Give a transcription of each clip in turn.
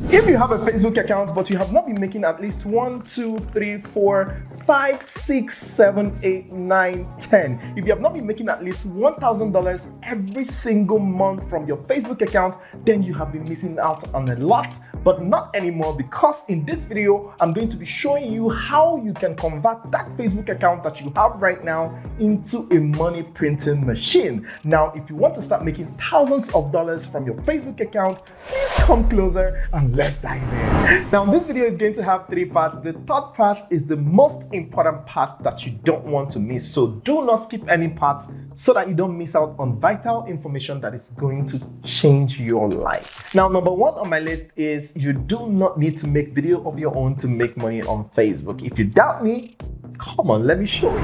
If you have a Facebook account but you have not been making at least 1, 2, 3, 4, 5, 6, 7, 8, 9, 10, if you have not been making at least $1,000 every single month from your Facebook account, then you have been missing out on a lot, but not anymore, because in this video I'm going to be showing you how you can convert that Facebook account that you have right now into a money printing machine. Now, if you want to start making thousands of dollars from your Facebook account, please come closer and let's dive in. Now, this video is going to have 3 parts. The third part is the most important part that you don't want to miss. So do not skip any parts so that you don't miss out on vital information that is going to change your life. Now, number 1 on my list is you do not need to make video of your own to make money on Facebook. If you doubt me, come on, let me show you.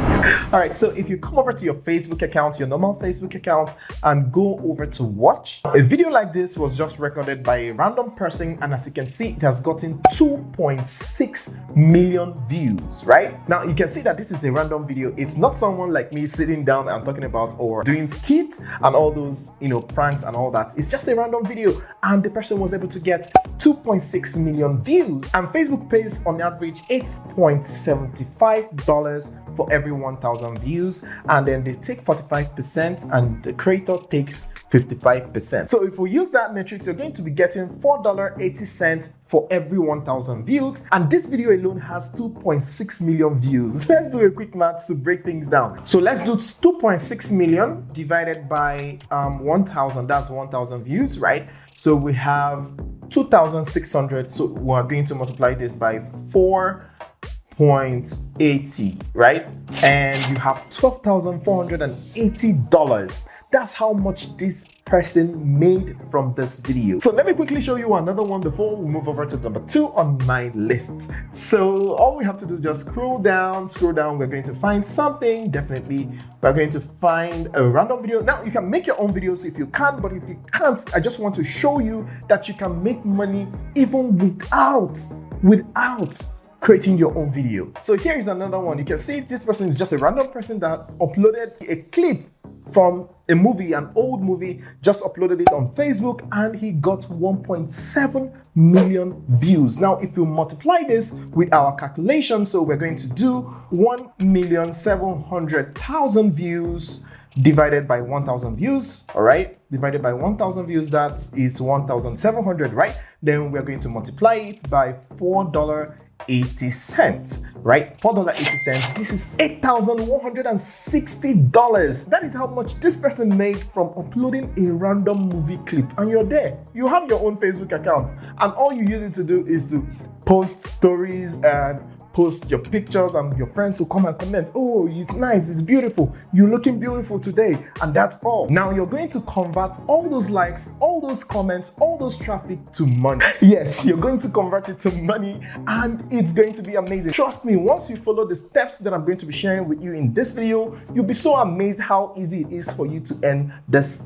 All right, so if you come over to your Facebook account, your normal Facebook account, and go over to watch, a video like this was just recorded by a random person, and as you can see, it has gotten 2.6 million views, right? Now, you can see that this is a random video. It's not someone like me sitting down and talking about or doing skits and all those, pranks and all that. It's just a random video, and the person was able to get 2.6 million views, and Facebook pays on average $8.75 for every 1,000 views, and then they take 45% and the creator takes 55%. So if we use that metric, you're going to be getting $4.80 for every 1,000 views, and this video alone has 2.6 million views. Let's do a quick math to break things down. So let's do 2.6 million divided by 1,000. That's 1,000 views, right? So we have 2,600. So we're going to multiply this by 4.80, right? And you have $12,480. That's how much this person made from this video. So let me quickly show you another one before we move over to number 2 on my list. So all we have to do is just scroll down. We're going to find something. Definitely, we're going to find a random video. Now, you can make your own videos if you can, but if you can't, I just want to show you that you can make money even without creating your own video. So here is another one. You can see this person is just a random person that uploaded a clip from a movie, an old movie, just uploaded it on Facebook, and he got 1.7 million views. Now, if you multiply this with our calculation, so we're going to do 1,700,000 views divided by 1,000 views, all right? Divided by 1,000 views, that is 1,700, right? Then we're going to multiply it by $4.80, right? $4.80. This is $8,160. That is how much this person made from uploading a random movie clip, and you're there. You have your own Facebook account, and all you use it to do is to post stories and post your pictures, and your friends will come and comment, oh, it's nice, it's beautiful, you're looking beautiful today, and that's all. Now you're going to convert all those likes, all those comments, all those traffic to money. Yes, you're going to convert it to money, and it's going to be amazing. Trust me, once you follow the steps that I'm going to be sharing with you in this video, you'll be so amazed how easy it is for you to earn this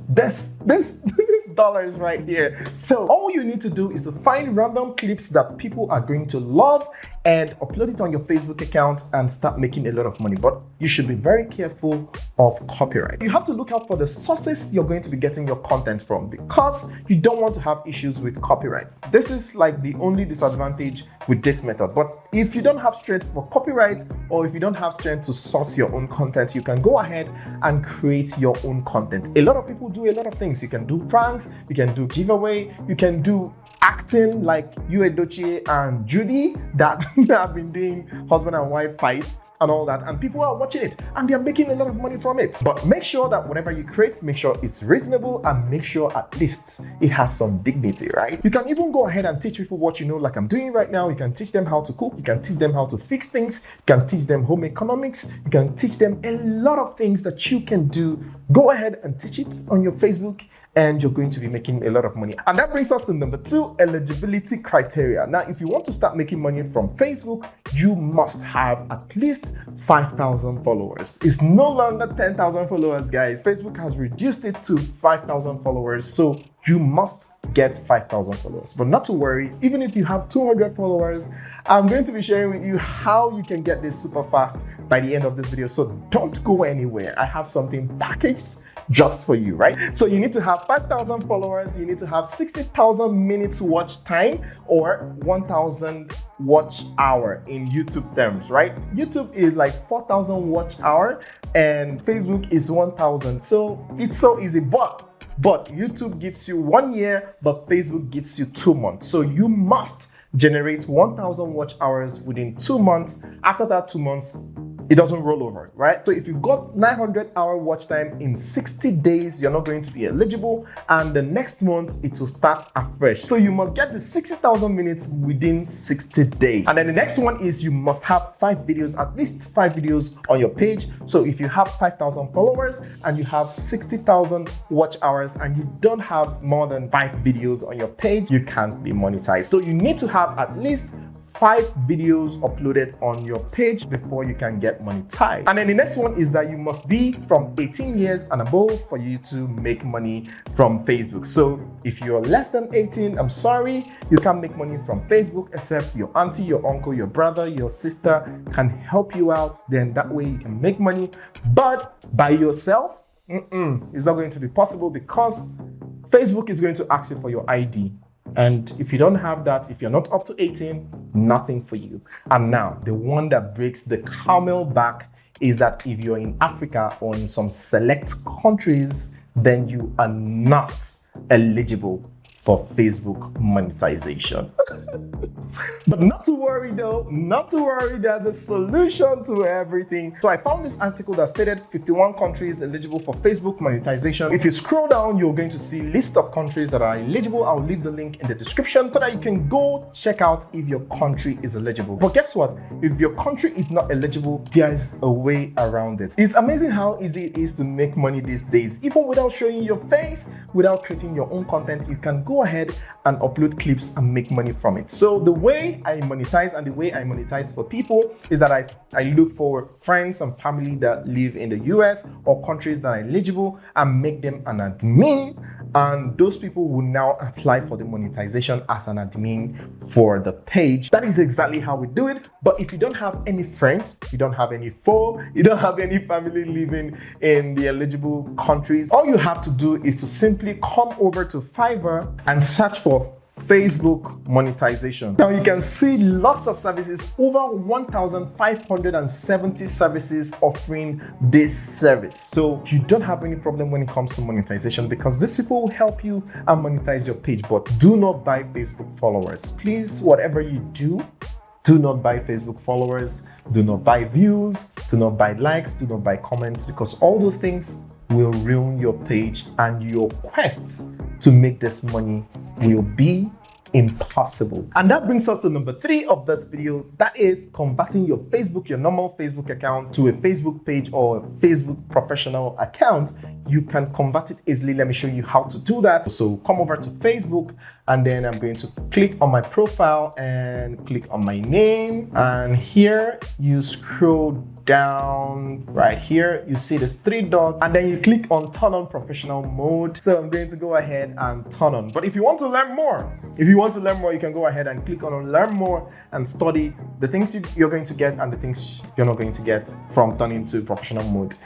dollars right here. So all you need to do is to find random clips that people are going to love and upload it on your Facebook account and start making a lot of money. But you should be very careful of copyright. You have to look out for the sources you're going to be getting your content from, because you don't want to have issues with copyright. This is like the only disadvantage with this method. But if you don't have strength for copyright, or if you don't have strength to source your own content, you can go ahead and create your own content. A lot of people do a lot of things. You can do pranks, you can do giveaway, you can do acting like Edochie and Judy that have been doing husband and wife fights and all that, and people are watching it and they're making a lot of money from it. But make sure that whatever you create, make sure it's reasonable, and make sure at least it has some dignity, right? You can even go ahead and teach people what you know, like I'm doing right now. You can teach them how to cook, you can teach them how to fix things, you can teach them home economics, you can teach them a lot of things that you can do. Go ahead and teach it on your Facebook, and you're going to be making a lot of money. And that brings us to number 2, eligibility criteria. Now, if you want to start making money from Facebook, you must have at least 5,000 followers. It's no longer 10,000 followers, guys. Facebook has reduced it to 5,000 followers. So you must get 5,000 followers. But not to worry, even if you have 200 followers, I'm going to be sharing with you how you can get this super fast by the end of this video. So don't go anywhere. I have something packaged just for you, right? So you need to have 5,000 followers, you need to have 60,000 minutes watch time or 1,000 watch hour in YouTube terms, right? YouTube is like 4,000 watch hour and Facebook is 1,000. So it's so easy, but YouTube gives you 1 year, but Facebook gives you 2 months. So you must generate 1,000 watch hours within 2 months. After that 2 months, it doesn't roll over, right? So if you got 900-hour watch time in 60 days, you're not going to be eligible. And the next month, it will start afresh. So you must get the 60,000 minutes within 60 days. And then the next one is you must have 5 videos, at least 5 videos on your page. So if you have 5,000 followers and you have 60,000 watch hours and you don't have more than 5 videos on your page, you can't be monetized. So you need to have at least 5 videos uploaded on your page before you can get monetized. And then the next one is that you must be from 18 years and above for you to make money from Facebook. So if you're less than 18, I'm sorry, you can't make money from Facebook except your auntie, your uncle, your brother, your sister can help you out. Then that way you can make money. But by yourself, it's not going to be possible because Facebook is going to ask you for your ID. And if you don't have that, if you're not up to 18, nothing for you. And now, the one that breaks the camel back is that if you're in Africa or in some select countries, then you are not eligible for Facebook monetization. But not to worry though, not to worry, there's a solution to everything. So I found this article that stated 51 countries eligible for Facebook monetization. If you scroll down, you're going to see list of countries that are eligible. I'll leave the link in the description so that you can go check out if your country is eligible. But guess what? If your country is not eligible, there's a way around it. It's amazing how easy it is to make money these days. Even without showing your face, without creating your own content, you can go ahead and upload clips and make money from it. So the way I monetize and the way I monetize for people is that I look for friends and family that live in the US or countries that are eligible and make them an admin. And those people will now apply for the monetization as an admin for the page. That is exactly how we do it. But if you don't have any friends, you don't have any foe, you don't have any family living in the eligible countries, all you have to do is to simply come over to Fiverr and search for Facebook monetization. Now you can see lots of services, over 1,570 services offering this service. So you don't have any problem when it comes to monetization because these people will help you and monetize your page. But do not buy Facebook followers. Please, whatever you do not buy Facebook followers, do not buy views, do not buy likes, do not buy comments, because all those things will ruin your page and your quest to make this money will be impossible. And that brings us to number 3 of this video. That is converting your normal Facebook account to a Facebook page or a Facebook professional account. You can convert it easily. Let me show you how to do that. So come over to Facebook and then I'm going to click on my profile and click on my name. And here you scroll down right here, you see this 3 dots and then you click on turn on professional mode. So I'm going to go ahead and turn on. But if you want to learn more, you can go ahead and click on learn more and study the things you're going to get and the things you're not going to get from turning to professional mode.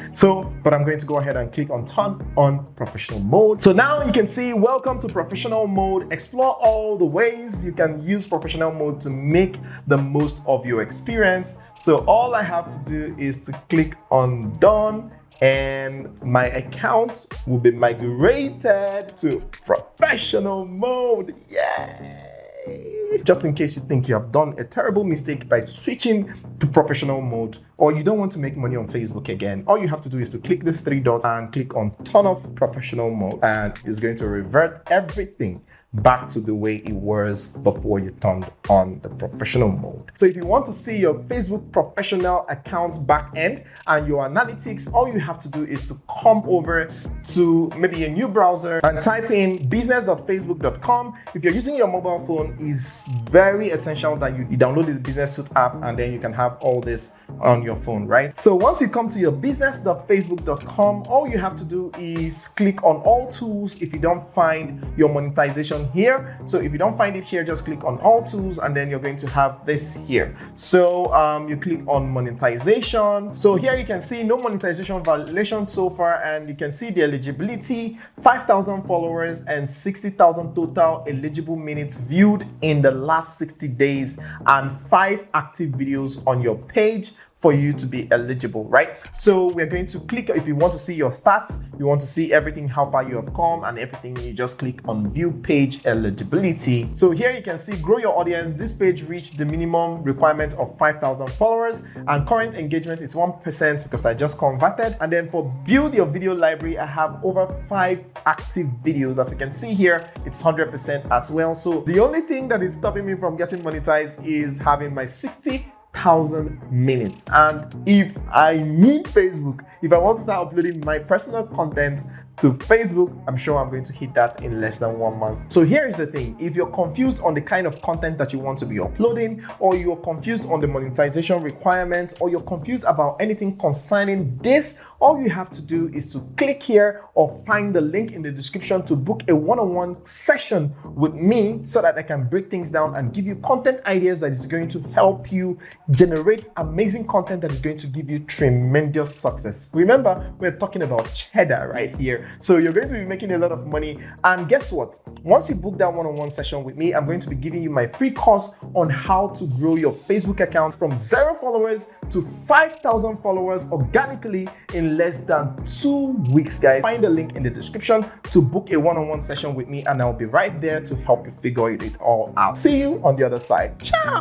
But I'm going to go ahead and click on turn on professional mode. So now you can see welcome to professional mode. Explore all the ways you can use professional mode to make the most of your experience. So all I have to do is to click on done and my account will be migrated to professional mode. Yay! Just in case you think you have done a terrible mistake by switching to professional mode or you don't want to make money on Facebook again, all you have to do is to click this 3 dots and click on turn off professional mode and it's going to revert everything back to the way it was before you turned on the professional mode. So if you want to see your Facebook professional account back end and your analytics, all you have to do is to come over to maybe a new browser and type in business.facebook.com. If you're using your mobile phone, it's very essential that you download this Business Suite app, and then you can have all this on your phone, right? So once you come to your business.facebook.com, all you have to do is click on all tools if you don't find your monetization here. So if you don't find it here, just click on all tools, and then you're going to have this here. So you click on monetization. So here you can see no monetization violation so far, and you can see the eligibility, 5,000 followers and 60,000 total eligible minutes viewed in the last 60 days, and 5 active videos on your page for you to be eligible, right? So we're going to click, if you want to see your stats, you want to see everything, how far you have come and everything, you just click on view page eligibility. So here you can see grow your audience. This page reached the minimum requirement of 5,000 followers, and current engagement is 1% because I just converted. And then for build your video library, I have over 5 active videos. As you can see here, it's 100% as well. So the only thing that is stopping me from getting monetized is having my 60,000 minutes. And if I need Facebook, if I want to start uploading my personal content to Facebook, I'm sure I'm going to hit that in less than 1 month. So here is the thing. If you're confused on the kind of content that you want to be uploading, or you're confused on the monetization requirements, or you're confused about anything concerning this, all you have to do is to click here or find the link in the description to book a one-on-one session with me so that I can break things down and give you content ideas that is going to help you generate amazing content that is going to give you tremendous success. Remember, we're talking about cheddar right here. So you're going to be making a lot of money. And guess what? Once you book that one-on-one session with me, I'm going to be giving you my free course on how to grow your Facebook account from 0 followers to 5,000 followers organically in less than 2 weeks, guys. Find the link in the description to book a one-on-one session with me, and I'll be right there to help you figure it all out. See you on the other side. Ciao.